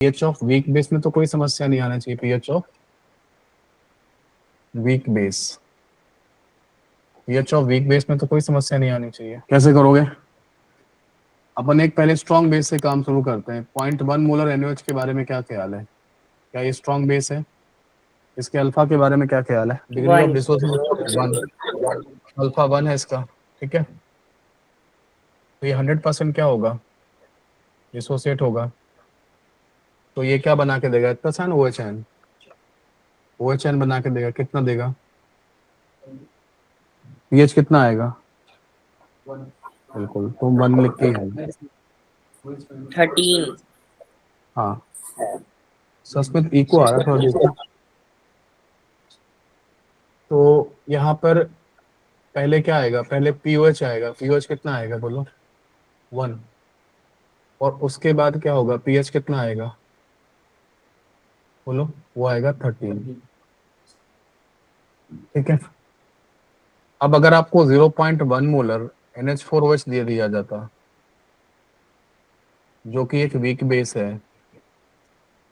PH of weak base में तो कोई समस्या नहीं आना चाहिए। PH of weak base, pH of weak base में तो कोई समस्या नहीं आनी चाहिए। कैसे करोगे? अपन एक पहले स्ट्रॉन्ग बेस से काम शुरू करते हैं। 0.1 मोलर एनओएच के बारे में क्या ख्याल है? क्या ये स्ट्रॉन्ग बेस है? इसके अल्फा के बारे में क्या ख्याल है? डिग्री ऑफ 1 डिसोसिएशन 1, अल्फा 1 है इसका। ठीक है, तो ये 100% क्या होगा? डिसोसिएट होगा। तो ये क्या बना के देगा? इतना सा O H N, O H N बना के देगा। कितना देगा? पीएच कितना आएगा? बिल्कुल, तुम 1 लिख के ही आएगा। 13 हाँ, सस्मित इको आ रहा है, थोड़ा देखो। तो यहाँ पर पहले क्या आएगा? पहले पीओएच आएगा। पीओएच कितना आएगा बोलो? 1। और उसके बाद क्या होगा? पीएच कितना आएगा बोलो? वो आएगा 13। ठीक है, अब अगर आपको 0.1 मोलर NH4OH दे दिया जाता, जो कि एक वीक बेस है,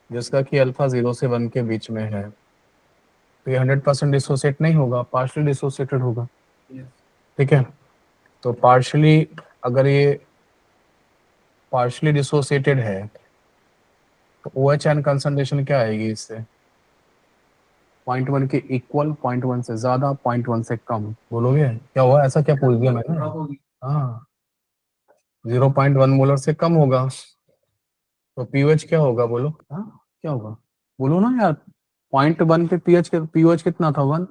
जिसका कि अल्फा 0 से 1 के बीच में है, तो ये 100% डिसोसिएट नहीं होगा, पार्शियली डिसोसिएटेड होगा। ठीक है, तो पार्शियली, अगर ये पार्शियली डिसोसिएटेड है तो OH एन कंसंट्रेशन क्या आएगी इससे? 0.1 के इक्वल, 0.1 से ज्यादा, 0.1 से कम। बोलोगे क्या हुआ? ऐसा क्या पूछ दिया मैंने? हाँ, 0.1 मोलर से कम होगा तो पीओएच क्या होगा बोलो? हाँ, क्या होगा बोलो ना यार। 0.1 पे पीओएच कितना था? 1।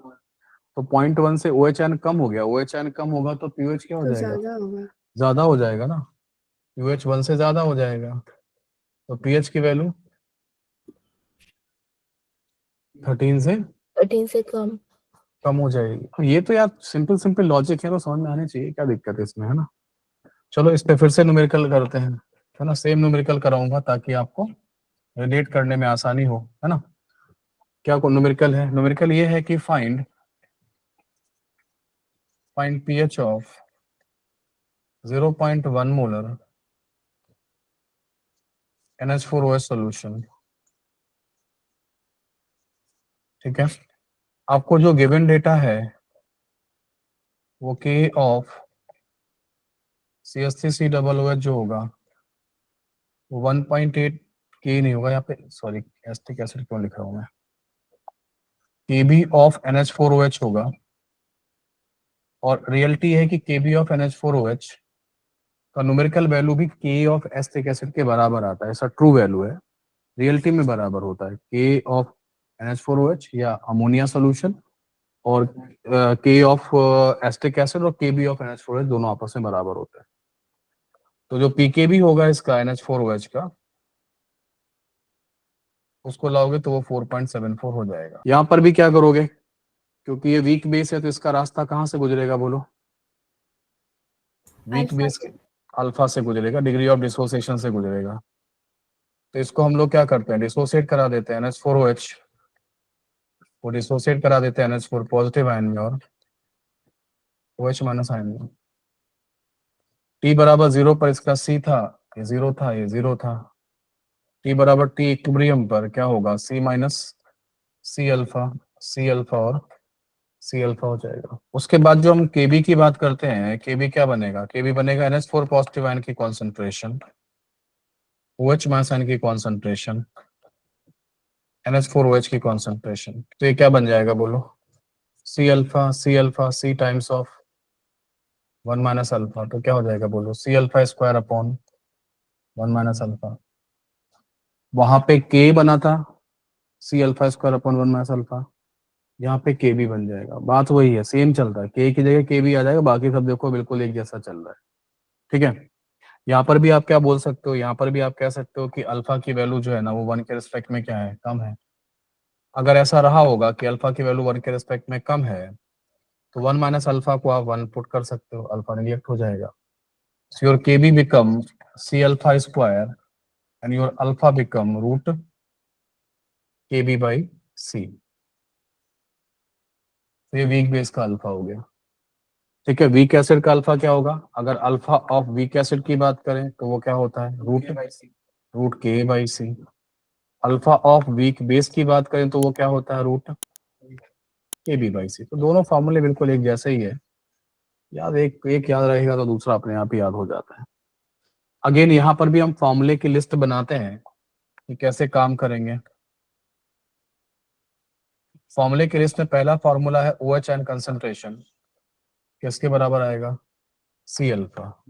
तो 0.1 से OH एन कम हो गया, OH एन कम होगा तो पीओएच क्या हो तो जाएगा? ज्यादा होगा। ज्यादा हो जाएगा ना, पीओएच 1 से ज्यादा हो जाएगा, तो पीएच की वैल्यू 13 से 13 से कम हो जाएगी। तो ये तो यार सिंपल सिंपल लॉजिक है, तो समझ में आने चाहिए, क्या दिक्कत है इसमें, है ना? चलो इस पे फिर से न्यूमेरिकल करते हैं, है ना? सेम न्यूमेरिकल कराऊंगा ताकि आपको रिलेट करने में आसानी हो, है ना? क्या को न्यूमेरिकल है? न्यूमेरिकल ये है कि find pH of 0.1 molar NH4OH solution. ठीक है, आपको जो गिवन डेटा है वो के ऑफ CH3COOH जो होगा वो 1.8 के नहीं होगा यहाँ पे, सॉरी एसिटिक एसिड क्यों लिख रहा हूँ मैं, Kb ऑफ NH4OH होगा। और रियलिटी है कि Kb ऑफ NH4OH का न्यूमेरिकल वैल्यू भी K ऑफ एसिटिक एसिड के बराबर आता है। ऐसा ट्रू वैल्यू है, रियलिटी में बराबर होता है। K ऑफ NH4OH या अमोनिया सोल्यूशन और K ऑफ एसिटिक एसिड और Kb ऑफ NH4OH दोनों आपस में बराबर होते हैं। तो जो pKb होगा इसका NH4OH का, उसको लाओगे तो वो 4.74 हो जाएगा। यहां पर भी क्या करोगे? क्योंकि ये वीक बेस है तो इसका रास्ता कहां से गुजरेगा बोलो? वीक अल्फा बेस से। अल्फा से गुजरेगा, डिग्री ऑफ डिसोसिएशन से गुजरेगा। तो इसको हम लोग क्या करते हैं? डिसोसिएट करा देते हैं। NH4OH को डिसोसिएट करा देते हैं NH4 पॉजिटिव आयन में और OH माइनस आयन में। T बराबर 0 पर इसका C था, ये 0 था, ये 0 था। T बराबर T इक्विलिब्रियम पर क्या होगा? C minus C alpha, C alpha और C अल्फा हो जाएगा। उसके बाद जो हम Kb की बात करते हैं, Kb क्या बनेगा? Kb बनेगा NH4 पॉजिटिव आयन की कॉन्सेंट्रेशन, OH माइनस आयन की कॉन्सेंट्रेशन, NH4OH की कॉन्सेंट्रेशन। तो ये क्या बन जाएगा बोलो? C alpha, C alpha, C times of 1 minus alpha. तो क्या हो जाएगा बोलो? C alpha square upon 1 minus alpha. वहां पे K बना था C alpha square upon 1 minus alpha, यहाँ पे Kb बन जाएगा। बात वही है, सेम चल रहा है, K की जगह Kb आ जाएगा, बाकी सब देखो बिल्कुल एक जैसा चल रहा है। ठीक है, यहाँ पर भी आप क्या बोल सकते हो? यहाँ पर भी आप कह सकते हो कि अल्फा की वैल्यू जो है ना वो 1 के रिस्पेक्ट में क्या है? कम है। अगर ऐसा रहा होगा कि अल्फा की वैल्यू 1 के रिस्पेक्ट में कम है तो 1 माइनस अल्फा को आप 1 पुट कर सकते हो, अल्फा निगेट हो जाएगा। So your Kb become C alpha square and your alpha become root Kb by C। तो ये वीक बेस का अल्फा हो गया। ठीक है, वीक एसिड का अल्फा क्या होगा? अगर अल्फा ऑफ वीक एसिड की बात करें तो वो क्या होता है? Root K by C। Alpha of weak base की बात करें तो वो क्या होता है, रूट KB/C। तो दोनों फॉर्मूले बिल्कुल एक जैसे ही है, याद एक एक याद रहेगा तो दूसरा अपने आप ही याद हो जाता है। अगेन यहाँ पर भी हम फॉर्मूले की लिस्ट बनाते हैं कि कैसे काम करेंगे। फॉर्मूले की लिस्ट में पहला फॉर्मूला है OH एन कंसंट्रेशन, किसके बराबर आएगा, सी अल्फा।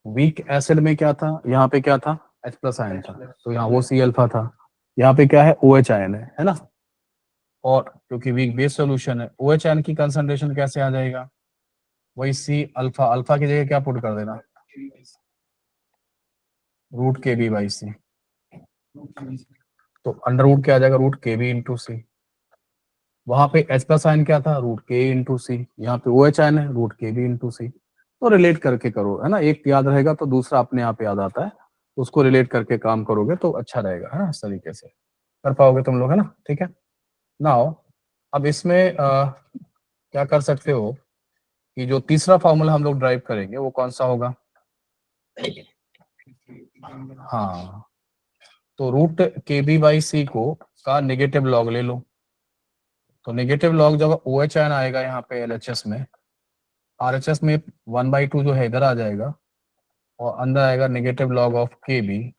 वीक एसिड में क्या था, यहाँ पे क्या था, H+ आयन था, तो यहाँ वो सी अल्फा था। यहाँ पे क्या है, OH आयन है ना। और क्योंकि वीक बेस सोल्यूशन है, OH आयन की कंसंट्रेशन कैसे आ जाएगा, वही सी अल्फा, अल्फा की जगह क्या पुट कर देना, रूट KB/C। तो अंडर रूट क्या आ जाएगा, रूट KB/C। वहां पे H+ आयन क्या था, रूट K/C। यहाँ पे OH आयन है, रूट KB/C। तो रिलेट करके करो, है ना, एक याद रहेगा तो दूसरा अपने आप याद आता है, तो उसको रिलेट करके काम करोगे तो अच्छा रहेगा, है ना, इस तरीके से कर पाओगे तुम लोग, है ना। ठीक है, नाउ अब इसमें क्या कर सकते हो कि जो तीसरा फॉर्मूला हम लोग ड्राइव करेंगे वो कौन सा होगा, हाँ, तो रूट KB/C को का नेगेटिव लॉग ले लो। तो नेगेटिव लॉग जब OH आयन आएगा यहाँ पे LHS में, RHS में 1/2 जो है इधर आ जाएगा, और अंदर आएगा negative log of KB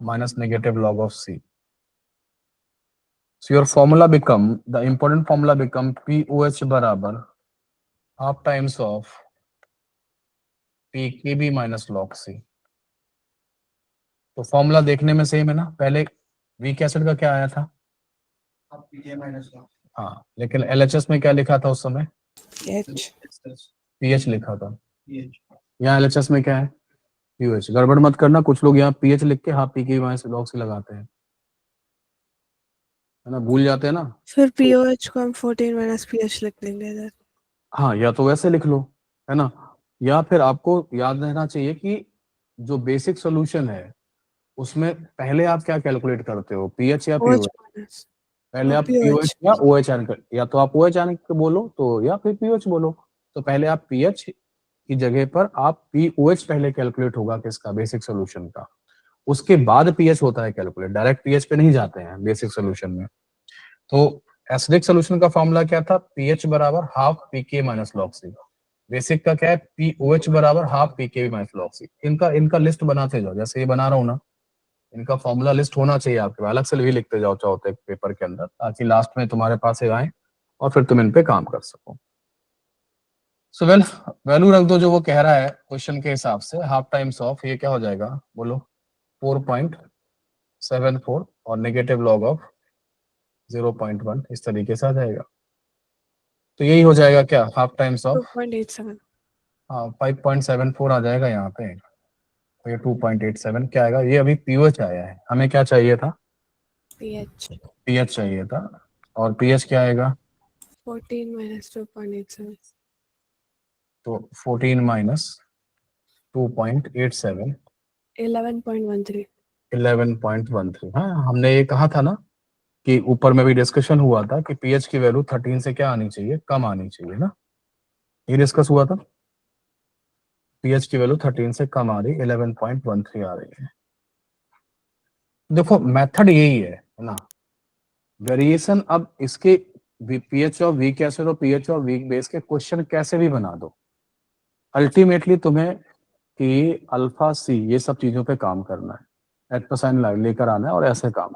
minus negative log of C। So your formula become, the important formula become POH बराबर half times of PKB minus log C। तो फॉर्मूला देखने में सेम है ना, पहले वीक एसिड का क्या आया था, हाँ, लेकिन LHS में क्या लिखा था उस समय, पीएच लिखा था। यहाँ LHS में क्या है, पीओएच। गड़बड़ मत करना, कुछ लोग यहाँ पीएच लिख के हाँ PKB माइनस log C लगाते हैं, है ना, भूल जाते हैं ना। फिर पीओएच को हम 14 माइनस पीएच लिख देंगे इधर। हाँ, या तो वैसे लिख लो, है ना, या फिर आपको याद रहना चाहिए कि जो बेसिक सोल्यूशन है उसमें पहले आप क्या कैलकुलेट करते हो, पीएच या OH पीओएच। माइनस पहले आप POH। पीओएच या ओएच आन कर, या तो आप ओएच आन के बोलो तो, या फिर पीओएच बोलो। तो पहले आप पीएच की जगह पर आप पीओएच पहले कैलकुलेट होगा किसका, बेसिक सोल्यूशन का, उसके बाद पीएच होता है कैलकुलेट, डायरेक्ट पीएच पे नहीं जाते हैं बेसिक सोल्यूशन में। तो एसिडिक सोल्यूशन का फॉर्मूला क्या था, पीएच बराबर हाफ पीके माइनस log C। बेसिक का क्या है, पीओएच बराबर हाफ पीके माइनस log C। इनका लिस्ट बनाते जाओ, जैसे ये बना रहा हूँ ना, इनका फॉर्मूला लिस्ट होना चाहिए आपके पास, अलग से भी लिखते जाओ चाहो तो एक पेपर के अंदर, ताकि लास्ट में तुम्हारे पास आए और फिर तुम इन पे काम कर सको। सो वैल्यू रख दो जो वो कह रहा है क्वेश्चन के हिसाब से, हाफ टाइम्स ऑफ ये क्या हो जाएगा बोलो, 4.74 और नेगेटिव लॉग ऑफ 0.1, इस तरीके से आ जाएगा। तो यही हो जाएगा क्या, हाफ टाइम्स ऑफ 2.87। हाँ 5.74 आ जाएगा यहाँ पे। तो ये 2.87 क्या आएगा, ये अभी पीओएच आया है, हमें क्या चाहिए था, पीएच पीएच चाहिए था, और पीएच क्या आएगा, 14 माइनस 2.87। तो 14 माइनस 2.87 11.13। 11.13। हाँ, हमने ये कहा था ना कि ऊपर में भी डिस्कशन हुआ था कि पीएच की वैल्यू 13 से क्या आनी चाहिए, कम आनी चाहिए ना, ये डिस्कस हुआ था। पीएच की वैल्यू 13 से कम आ रही, 11.13 आ रही है। देखो मेथड यही है ना, वेरिएशन। अब इसके पीएच ऑफ वीक एसिड और पीएच ऑफ वीक बेस के क्वेश्चन कैसे भी बना दो, अल्टीमेटली तुम्हें कि अल्फा सी ये सब चीजों पे काम करना है, एट लेकर आना है और ऐसे काम